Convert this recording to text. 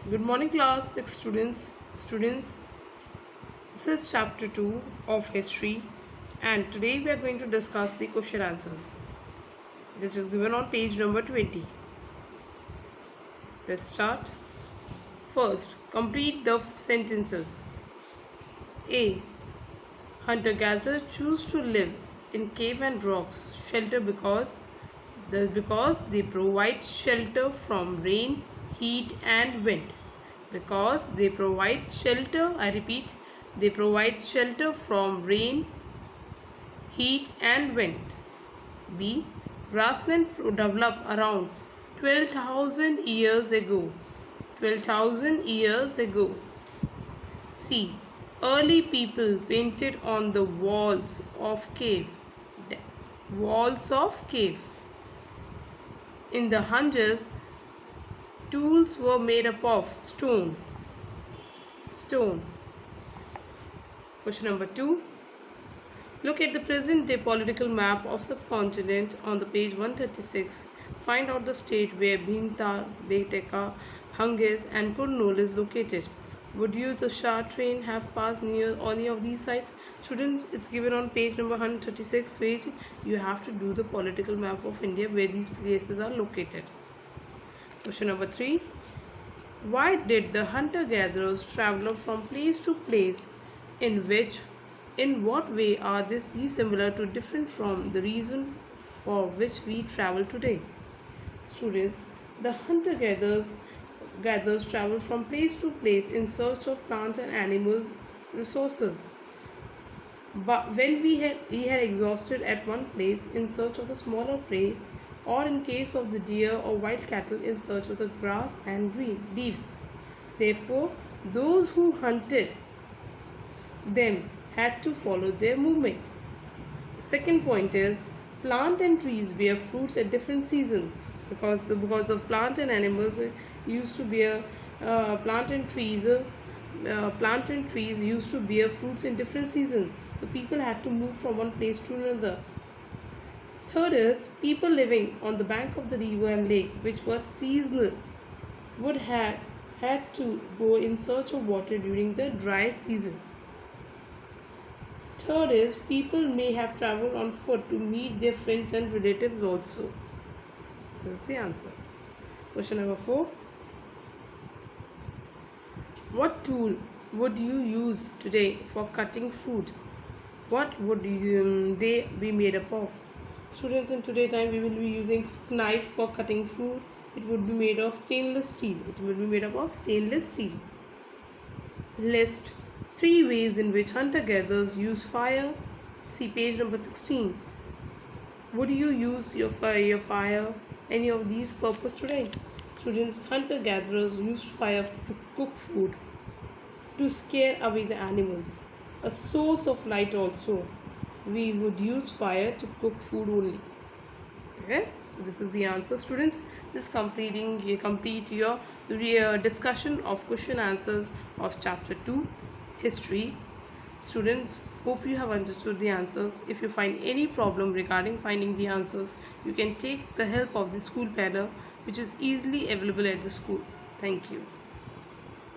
Good morning, class 6 students. Students, this is chapter 2 of history, and today we are going to discuss the question answers. This is given on page number 20. Let's start. First, complete the sentences. A. Hunter-gatherers choose to live in cave and rocks shelter because they provide shelter from rain, heat and wind. Because they provide shelter, I repeat, they provide shelter from rain, heat and wind. B. Grassland developed around 12,000 years ago. 12,000 years ago. C. Early people painted on the walls of cave. Walls of cave. In the hundreds, tools were made up of stone. Question number 2. Look at the present day political map of subcontinent on the page 136. Find out the state where Bhimtal, Beteka, Hangis and Kurnool is located. Would you, the Shah train, have passed near any of these sites? Students, it's given on page number 136 page. You have to do the political map of India where these places are located. Question number 3. Why did the hunter-gatherers travel from place to place? In what way are these similar to different from the reason for which we travel today? Students, the hunter-gatherers travel from place to place in search of plants and animal resources. But when we had exhausted at one place in search of the smaller prey, or in case of the deer or wild cattle in search of the grass and green leaves. Therefore, those who hunted them had to follow their movement. Second point is, plant and trees bear fruits at different seasons because of plant and animals used to bear plant and trees used to bear fruits in different seasons. So people had to move from one place to another. Third is, people living on the bank of the river and lake, which was seasonal, would have had to go in search of water during the dry season. Third is, people may have traveled on foot to meet their friends and relatives also. This is the answer. Question number 4. What tool would you use today for cutting food? What would they be made up of? Students, in today's time we will be using knife for cutting food. It would be made of stainless steel. List 3 ways in which hunter-gatherers use fire. See page number 16. Would you use your fire any of these purpose today? Students, hunter-gatherers used fire to cook food, to scare away the animals. A source of light also. We would use fire to cook food only. Okay, so this is the answer, students. This complete your discussion of question answers of chapter 2 history. Students, hope you have understood the answers. If you find any problem regarding finding the answers, you can take the help of the school planner, which is easily available at the school. Thank you.